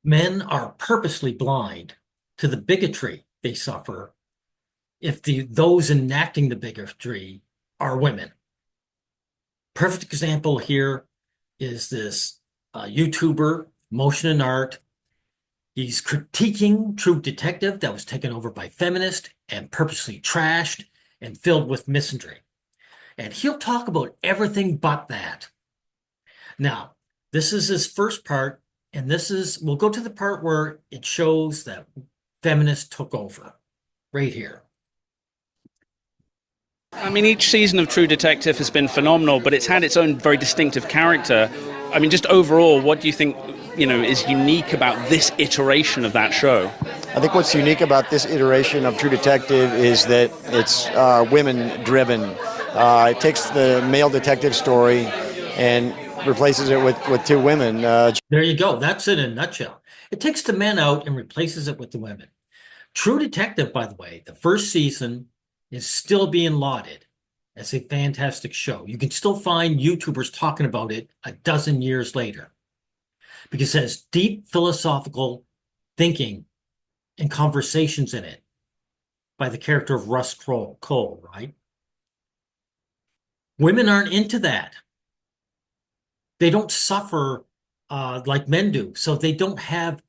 Men are purposely blind to the bigotry they suffer if those enacting the bigotry are women. Perfect example here is this YouTuber, Motion and Art. He's critiquing True Detective that was taken over by Feminist and purposely trashed and filled with misandry. And he'll talk about everything but that. Now, this is his first part, and we'll go to the part where it shows that feminists took over, right here. I mean, each season of True Detective has been phenomenal, but it's had its own very distinctive character. I mean, just overall, what do you think, is unique about this iteration of that show? I think what's unique about this iteration of True Detective is that it's women-driven. It takes the male detective story and replaces it with two women. There you go. That's it in a nutshell. It takes the men out and replaces it with the women. True Detective, by the way, the first season is still being lauded as a fantastic show. You can still find YouTubers talking about it a dozen years later because it has deep philosophical thinking and conversations in it by the character of Russ Cole, right? Women aren't into that. They don't suffer like men do, so they don't have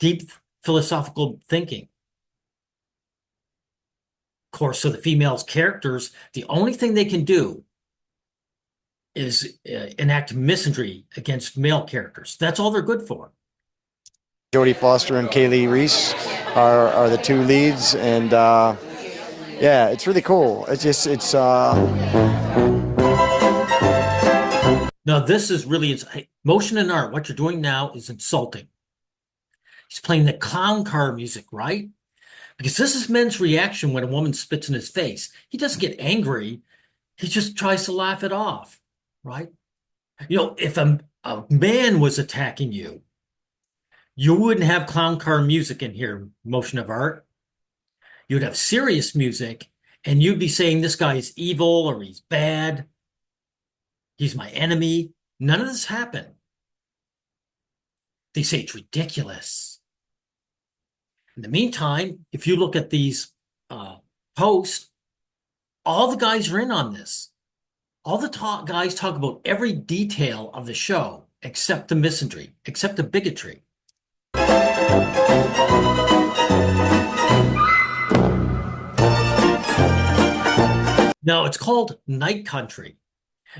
deep philosophical thinking. Of course, so the females' characters, the only thing they can do is enact misandry against male characters. That's all they're good for. Jodie Foster and Kaylee Reese are the two leads, and yeah, it's really cool. Now, this is really Motion and Art. What you're doing now is insulting. He's playing the clown car music, right? Because this is men's reaction when a woman spits in his face. He doesn't get angry. He just tries to laugh it off, right? If a man was attacking you, you wouldn't have clown car music in here, Motion of Art. You'd have serious music, and you'd be saying this guy is evil or he's bad. He's my enemy. None of this happened. They say it's ridiculous. In the meantime, if you look at these posts, all the guys are in on this. All the guys talk about every detail of the show except the misandry, except the bigotry. Now, it's called Night Country.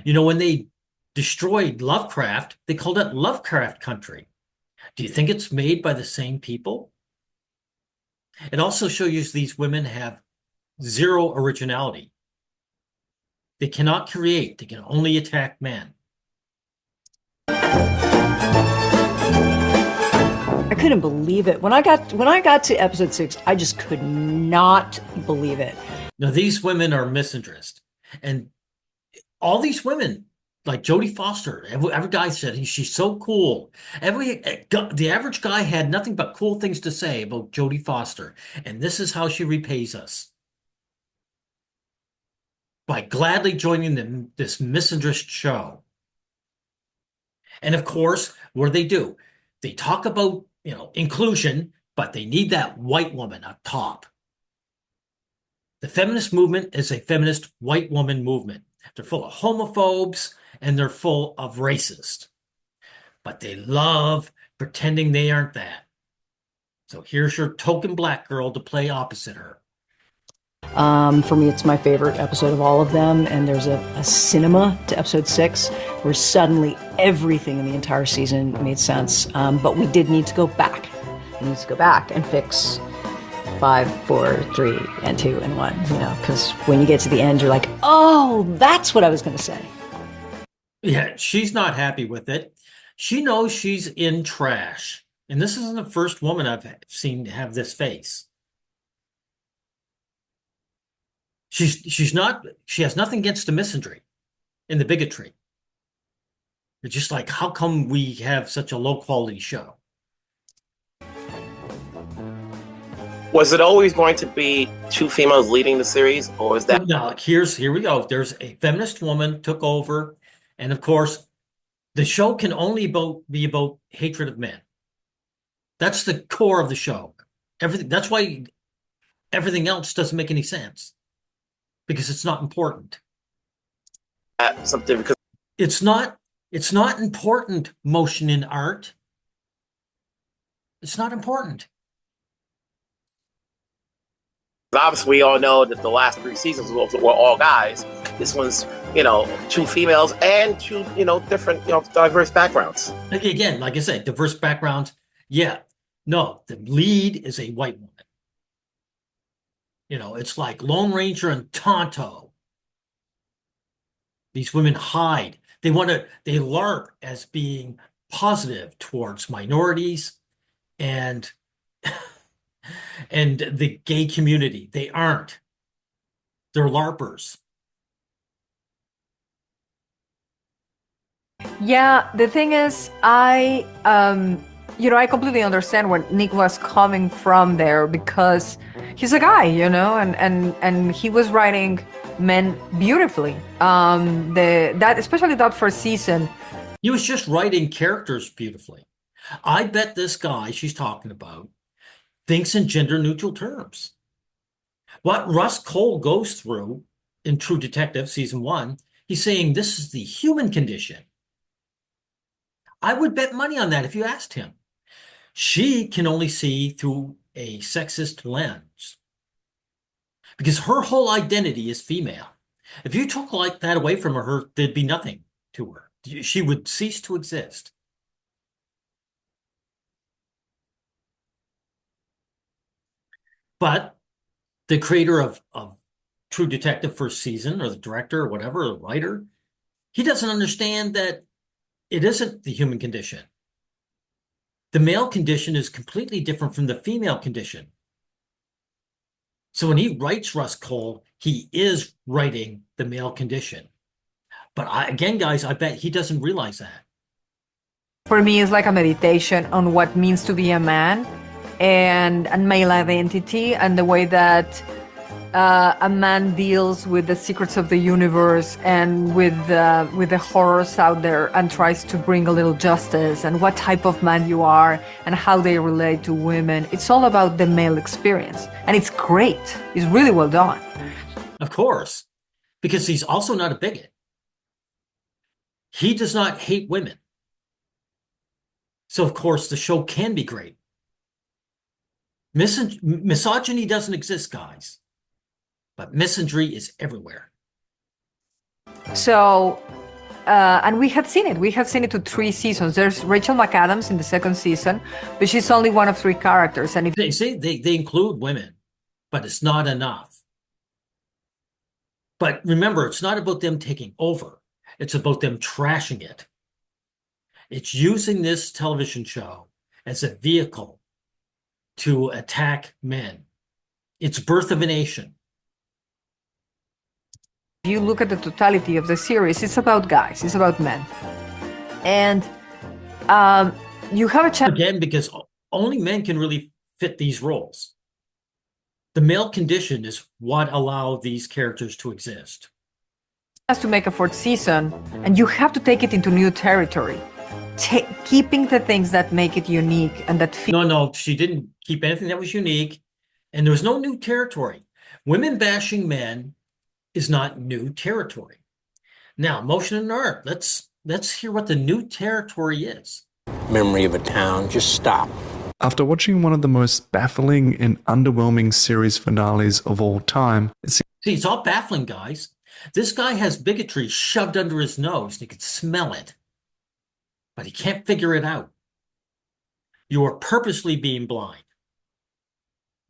When they destroyed Lovecraft, they called it Lovecraft Country. Do you think it's made by the same people? It also shows you these women have zero originality. They cannot create. They can only attack men. I couldn't believe it. When I got to episode 6, I just could not believe it. Now, these women are misandrist. And all these women, like Jodie Foster, every guy said she's so cool. The average guy had nothing but cool things to say about Jodie Foster, and this is how she repays us by gladly joining this misandrist show. And of course, what do? They talk about inclusion, but they need that white woman up top. The feminist movement is a feminist white woman movement. They're full of homophobes and they're full of racists. But they love pretending they aren't that. So here's your token black girl to play opposite her. For me, it's my favorite episode of all of them. And there's a cinema to episode 6 where suddenly everything in the entire season made sense. But we did need to go back. We need to go back and fix 5, 4, 3, and 2, and 1, because when you get to the end, you're like, oh, that's what I was going to say. Yeah, she's not happy with it. She knows she's in trash. And this isn't the first woman I've seen have this face. She has nothing against the misandry and the bigotry. It's just like, how come we have such a low quality show? Was it always going to be two females leading the series, or was that? No, here we go. There's a feminist woman took over, and of course, the show can only be about hatred of men. That's the core of the show. Everything. That's why everything else doesn't make any sense because it's not important. Something because It's not. It's not important. Motion in art. It's not important. obviously we all know that the last 3 seasons were all guys. This one's, 2 females and 2, different, diverse backgrounds. Again, like I said, diverse backgrounds. Yeah. No, the lead is a white woman. It's like Lone Ranger and Tonto. These women hide. They LARP as being positive towards minorities and and the gay community. They aren't. They're LARPers. Yeah, the thing is, I completely understand where Nick was coming from there because he's a guy, and he was writing men beautifully. Especially that first season. He was just writing characters beautifully. I bet this guy she's talking about thinks in gender neutral terms. What Russ Cole goes through in True Detective season 1, he's saying this is the human condition. I would bet money on that if you asked him. She can only see through a sexist lens because her whole identity is female. If you took like that away from her, there'd be nothing to her. She would cease to exist. But the creator of True Detective first season, or the director, or whatever, or the writer, he doesn't understand that it isn't the human condition. The male condition is completely different from the female condition. So when he writes Russ Cole, he is writing the male condition. But again, guys, I bet he doesn't realize that. For me, it's like a meditation on what it means to be a man and male identity and the way that a man deals with the secrets of the universe and with the horrors out there and tries to bring a little justice and what type of man you are and how they relate to women. It's all about the male experience. And it's great. It's really well done. Of course, because he's also not a bigot. He does not hate women. So, of course, the show can be great. Misogyny doesn't exist, guys. But misandry is everywhere. So, and we had seen it. We had seen it to 3 seasons. There's Rachel McAdams in the second season, but she's only one of 3 characters. And if they say they include women, but it's not enough. But remember, it's not about them taking over. It's about them trashing it. It's using this television show as a vehicle to attack men. It's Birth of a Nation. you look at the totality of the series, it's about guys, it's about men. And you have a chance. Again, because only men can really fit these roles. The male condition is what allows these characters to exist. Has to make a 4th season, and you have to take it into new territory. Keeping the things that make it unique and that feel. No, she didn't keep anything that was unique, and there was no new territory. Women bashing men is not new territory. Now, motion and art. Let's hear what the new territory is. Memory of a town. Just stop. After watching one of the most baffling and underwhelming series finales of all time, it's all baffling, guys. This guy has bigotry shoved under his nose, and he can smell it, but he can't figure it out. You are purposely being blind.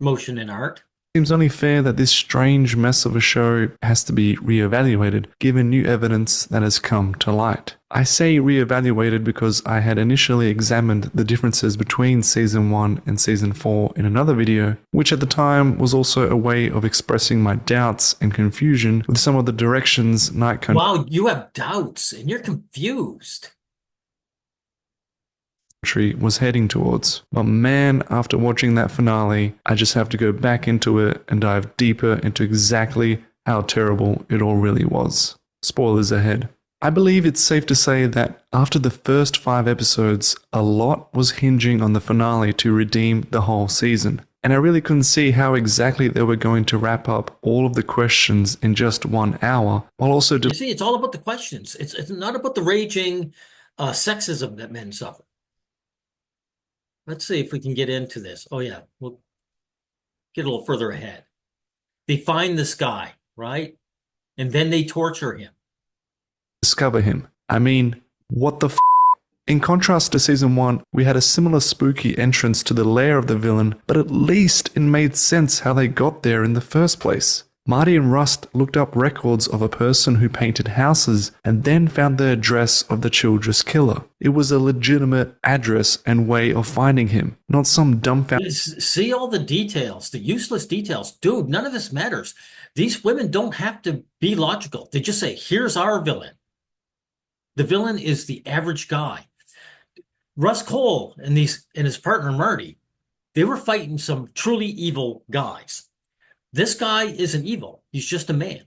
Motion and art. Seems only fair that this strange mess of a show has to be reevaluated, given new evidence that has come to light. I say reevaluated because I had initially examined the differences between Season 1 and Season 4 in another video, which at the time was also a way of expressing my doubts and confusion with some of the directions Night Country. Wow, you have doubts and you're confused. Was heading towards. But man, after watching that finale, I just have to go back into it and dive deeper into exactly how terrible it all really was. Spoilers ahead. I believe it's safe to say that after the first 5 episodes, a lot was hinging on the finale to redeem the whole season. And I really couldn't see how exactly they were going to wrap up all of the questions in just 1 hour, while also You see, it's all about the questions. It's not about the raging sexism that men suffer. Let's see if we can get into this. Oh yeah, we'll get a little further ahead. They find this guy, right? And then they torture him. discover him. I mean, what the f? In contrast to season 1, we had a similar spooky entrance to the lair of the villain, but at least it made sense how they got there in the first place. Marty and Rust looked up records of a person who painted houses and then found the address of the Childress killer. It was a legitimate address and way of finding him, not some dumbfounded. See all the details, the useless details. Dude, none of this matters. These women don't have to be logical. They just say, here's our villain. The villain is the average guy. Russ Cole and his partner Marty, they were fighting some truly evil guys. This guy isn't evil. He's just a man.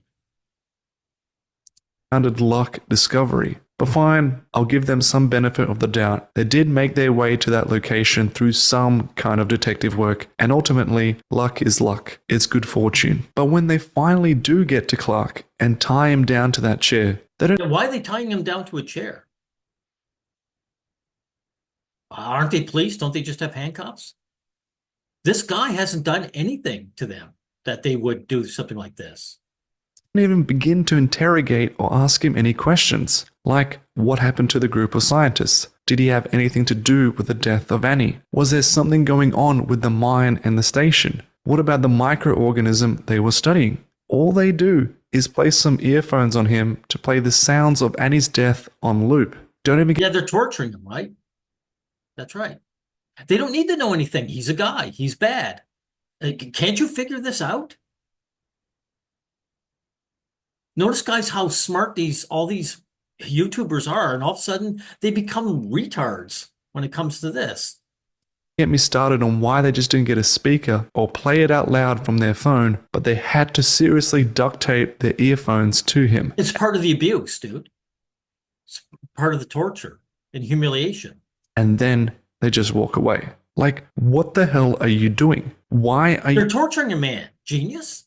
Luck discovery. But fine, I'll give them some benefit of the doubt. They did make their way to that location through some kind of detective work, and ultimately, luck is luck. It's good fortune. But when they finally do get to Clark and tie him down to that chair, they don't. Why are they tying him down to a chair? Aren't they police? Don't they just have handcuffs? This guy hasn't done anything to them that they would do something like this. Even begin to interrogate or ask him any questions, like what happened to the group of scientists? Did he have anything to do with the death of Annie? Was there something going on with the mine and the station? What about the microorganism they were studying? All they do is place some earphones on him to play the sounds of Annie's death on loop. Don't even. Yeah, they're torturing him, right? That's right. They don't need to know anything. He's a guy. He's bad. Can't you figure this out? Notice, guys, how smart all these YouTubers are, and all of a sudden they become retards when it comes to this. Get me started on why they just didn't get a speaker or play it out loud from their phone, but they had to seriously duct tape their earphones to him. It's part of the abuse, dude. It's part of the torture and humiliation. And then they just walk away. Like, what the hell are you doing? Why are They're torturing a man. Genius.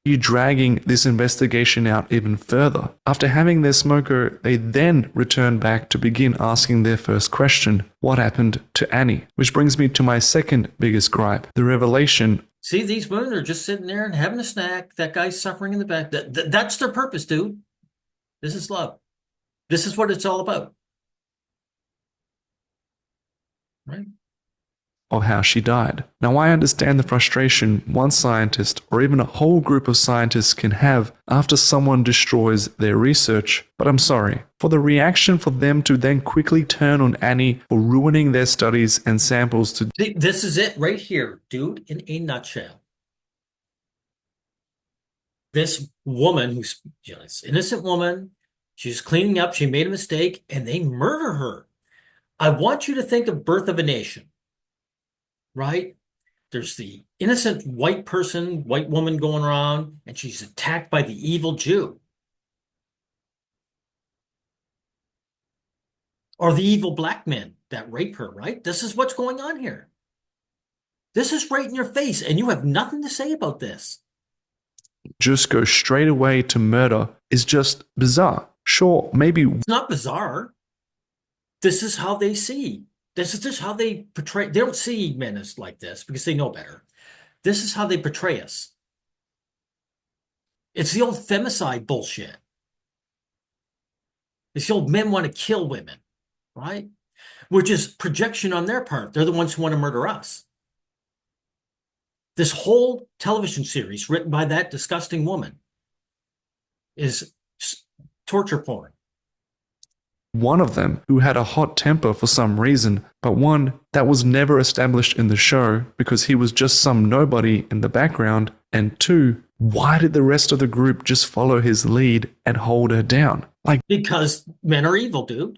you dragging this investigation out even further? After having their smoker, they then return back to begin asking their first question: what happened to Annie? Which brings me to my second biggest gripe, the revelation. See, these women are just sitting there and having a snack. That guy's suffering in the back. That's their purpose, dude. This is love. This is what it's all about. Right? Of how she died. Now, I understand the frustration one scientist or even a whole group of scientists can have after someone destroys their research, but I'm sorry. For the reaction for them to then quickly turn on Annie for ruining their studies and samples to... This is it right here, dude, in a nutshell. This woman who's, this innocent woman, she's cleaning up, she made a mistake, and they murder her. I want you to think of Birth of a Nation. Right? There's the innocent white person, white woman going around, and she's attacked by the evil Jew. Or the evil black men that rape her, right? This is what's going on here. This is right in your face, and you have nothing to say about this. Just go straight away to murder is just bizarre. Sure, maybe... It's not bizarre. This is how they see. This is just how they portray. They don't see men as like this because they know better. This is how they portray us. It's the old femicide bullshit. It's the old men want to kill women, right? Which is projection on their part. They're the ones who want to murder us. This whole television series written by that disgusting woman is torture porn. One of them who had a hot temper for some reason, but one that was never established in the show because he was just some nobody in the background, and two, why did the rest of the group just follow his lead and hold her down? Like, because men are evil, dude.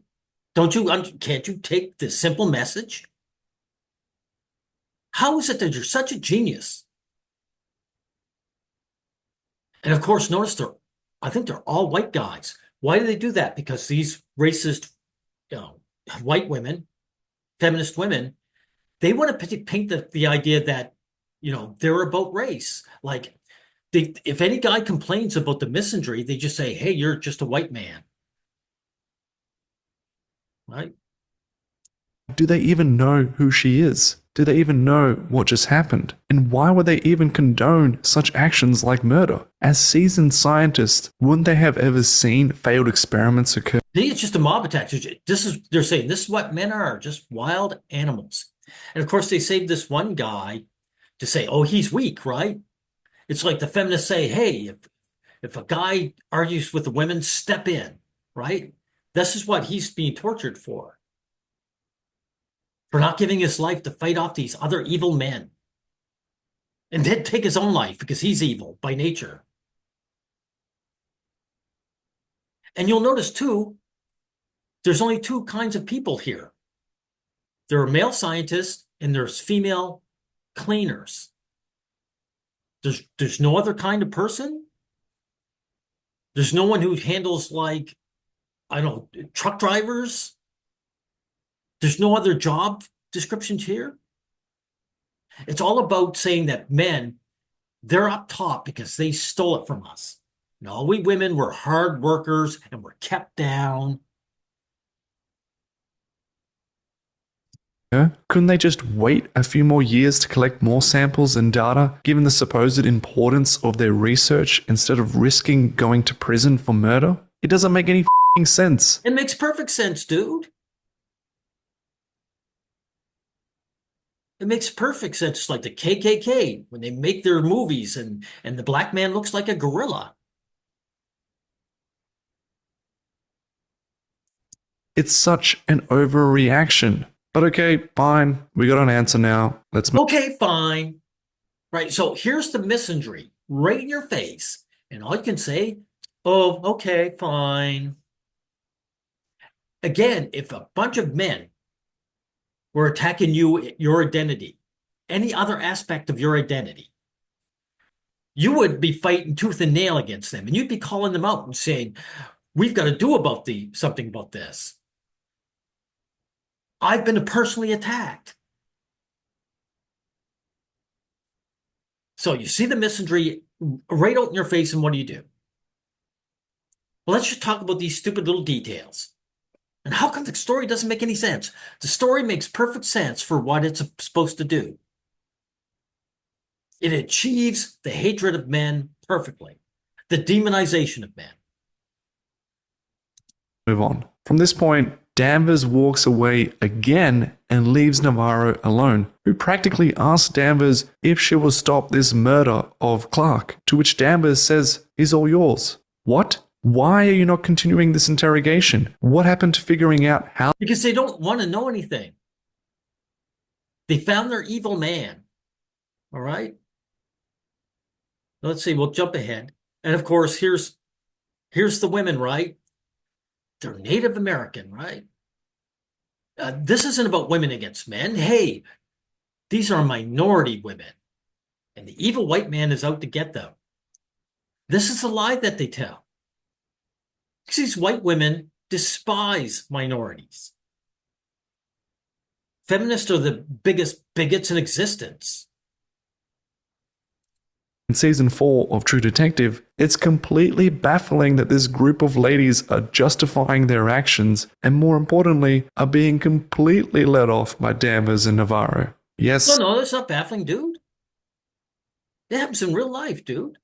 Can't you take this simple message? How is it that you're such a genius And of course, notice I think they're all white guys. Why do they do that? Because I think they're all white guys. Why do they do that? Because these racist, you know, white women, feminist women, they want to paint the idea that, they're about race. Like, if any guy complains about the misandry, they just say, hey, you're just a white man. Right? Do they even know who she is? Do they even know what just happened? And why would they even condone such actions like murder? As seasoned scientists, wouldn't they have ever seen failed experiments occur? It's just a mob attack. They're saying this is what men are, just wild animals. And of course, they saved this one guy to say, oh, he's weak, right? It's like the feminists say, hey, if a guy argues with the women, step in, right? This is what he's being tortured for not giving his life to fight off these other evil men. And then take his own life because he's evil by nature. And you'll notice, too, there's only two kinds of people here. There are male scientists and there's female cleaners. There's no other kind of person. There's no one who handles, like, I don't know, truck drivers. There's no other job descriptions here. It's all about saying that men, they're up top because they stole it from us. No, we women were hard workers and we're kept down. Couldn't they just wait a few more years to collect more samples and data, given the supposed importance of their research, instead of risking going to prison for murder? It doesn't make any sense. It makes perfect sense, dude. It makes perfect sense. It's like the KKK when they make their movies and the black man looks like a gorilla. It's such an overreaction. But okay, fine. We got an answer now. Let's move. Okay, fine. Right. So here's the misandry right in your face. And all you can say, oh, okay, fine. Again, if a bunch of men were attacking you, your identity, any other aspect of your identity, you would be fighting tooth and nail against them. And you'd be calling them out and saying, we've got to do something about this. I've been personally attacked. So you see the misandry right out in your face, and what do? Well, let's just talk about these stupid little details. And how come the story doesn't make any sense? The story makes perfect sense for what it's supposed to do. It achieves the hatred of men perfectly, the demonization of men. Move on. From this point, Danvers walks away again and leaves Navarro alone, who practically asks Danvers if she will stop this murder of Clark, to which Danvers says, "He's all yours." What? Why are you not continuing this interrogation? What happened to figuring out how? Because they don't want to know anything. They found their evil man. All right? Let's see, we'll jump ahead. And of course, here's the women, right? They're Native American, right? This isn't about women against men. Hey, these are minority women. And the evil white man is out to get them. This is a lie that they tell. Because these white women despise minorities. Feminists are the biggest bigots in existence. In season 4 of True Detective, it's completely baffling that this group of ladies are justifying their actions and, more importantly, are being completely led off by Danvers and Navarro. Yes. No, that's not baffling, dude. It happens in real life, dude.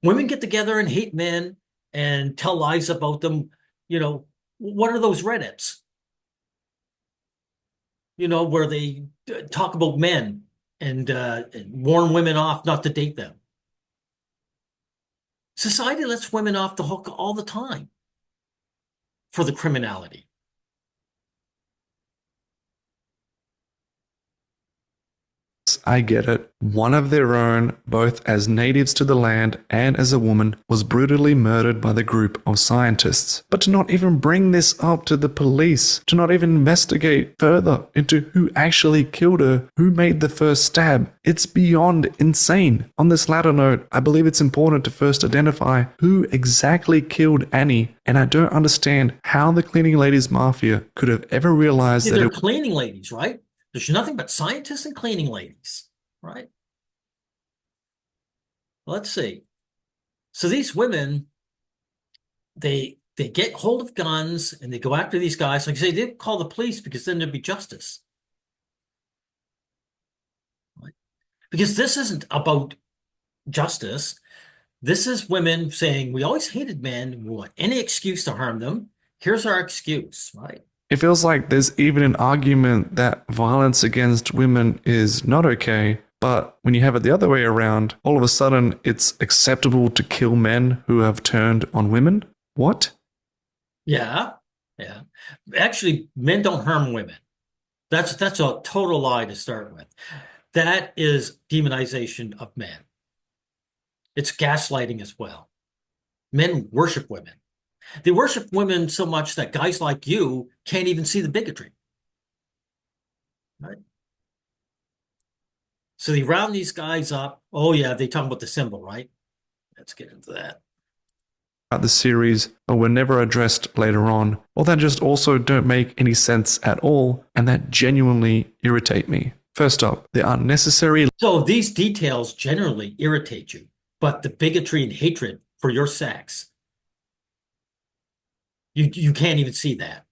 Women get together and hate men and tell lies about them. What are those Reddits? Where they talk about men and warn women off not to date them. Society lets women off the hook all the time for the criminality. I get it. One of their own, both as natives to the land and as a woman, was brutally murdered by the group of scientists. But to not even bring this up to the police, to not even investigate further into who actually killed her, who made the first stab, it's beyond insane. On this latter note, I believe it's important to first identify who exactly killed Annie, and I don't understand how the cleaning ladies mafia could have ever realized that they're cleaning ladies, right? There's nothing but scientists and cleaning ladies, right? Let's see. So these women, they get hold of guns and they go after these guys. Like I say, they didn't call the police because then there'd be justice. Right? Because this isn't about justice. This is women saying, we always hated men. We want any excuse to harm them. Here's our excuse, right? it feels like there's even an argument that violence against women is not okay. But when you have it the other way around, all of a sudden it's acceptable to kill men who have turned on women. What? Yeah. Actually, men don't harm women. That's a total lie to start with. That is demonization of men. It's gaslighting as well. Men worship women. They worship women so much that guys like you can't even see the bigotry. Right? So they round these guys up. Oh, yeah, they talk about the symbol, right? Let's get into that. The series, but were never addressed later on, or that just also don't make any sense at all, and that genuinely irritate me. First up, the unnecessary. So these details generally irritate you, but the bigotry and hatred for your sex, you can't even see that.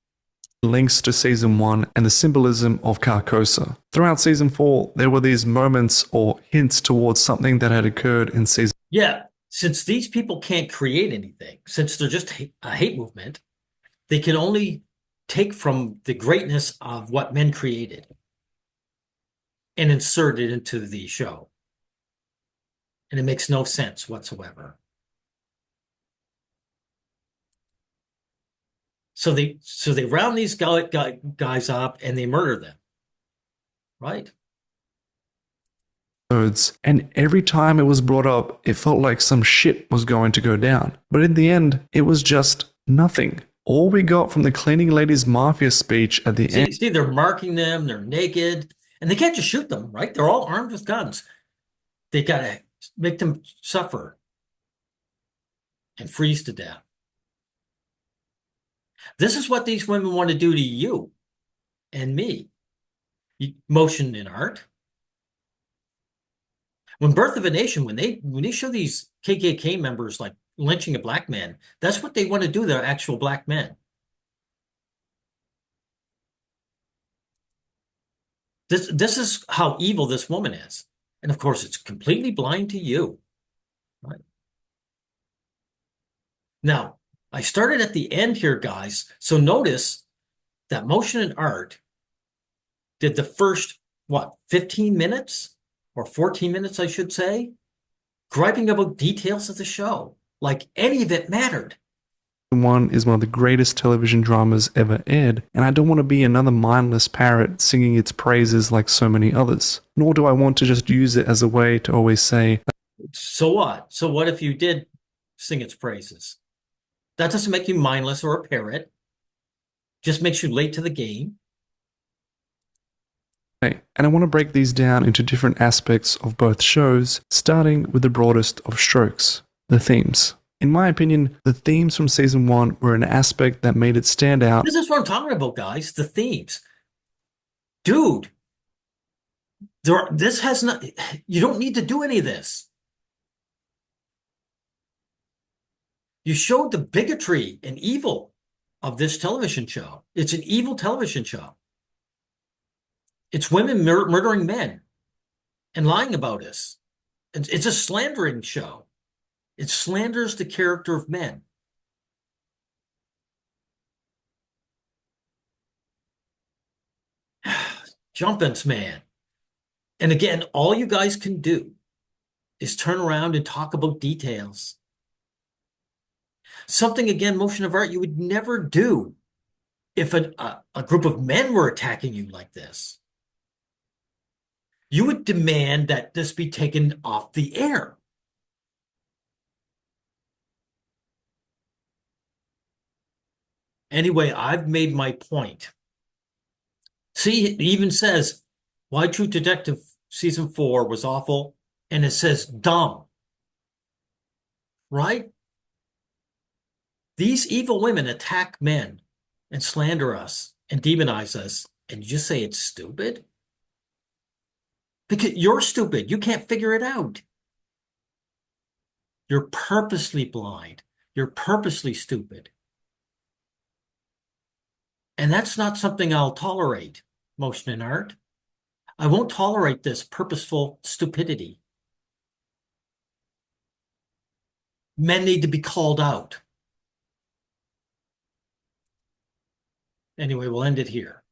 Links to season 1 and the symbolism of Carcosa. Throughout season 4, there were these moments or hints towards something that had occurred in season. Yeah, since these people can't create anything, since they're just a hate movement, they can only take from the greatness of what men created and insert it into the show. And it makes no sense whatsoever. So they round these guys up and they murder them, right? And every time it was brought up, it felt like some shit was going to go down. But in the end, it was just nothing. All we got from the cleaning lady's mafia speech at the end. See, they're marking them, they're naked, and they can't just shoot them, right? They're all armed with guns. They got to make them suffer and freeze to death. This is what these women want to do to you and me. Motion in art. When Birth of a Nation, when they show these KKK members like lynching a black man, that's what they want to do. They're actual black men. This is how evil this woman is. And of course, it's completely blind to you. Right? Now, I started at the end here, guys. So notice that Motion and Art did the first, 15 minutes or 14 minutes, I should say, griping about details of the show, like any of it mattered. One is one of the greatest television dramas ever aired, and I don't want to be another mindless parrot singing its praises like so many others. Nor do I want to just use it as a way to always say, so what? So what if you did sing its praises? That doesn't make you mindless or a parrot. Just makes you late to the game. and I want to break these down into different aspects of both shows, starting with the broadest of strokes, the themes. In my opinion, the themes from season 1 were an aspect that made it stand out. This is what I'm talking about, guys. The themes. Dude, this has not, you don't need to do any of this. You showed the bigotry and evil of this television show. It's an evil television show. It's women murdering men and lying about us. It's a slandering show. It slanders the character of men. Jumpins, man. And again, all you guys can do is turn around and talk about details. Something, again, Motion of Art, you would never do if a group of men were attacking you like this. You would demand that this be taken off the air. Anyway, I've made my point. See, it even says why True Detective season 4 was awful, and it says dumb, right? These evil women attack men and slander us and demonize us, and you just say it's stupid? Because you're stupid. You can't figure it out. You're purposely blind. You're purposely stupid. And that's not something I'll tolerate, motion and art. I won't tolerate this purposeful stupidity. Men need to be called out. Anyway, we'll end it here.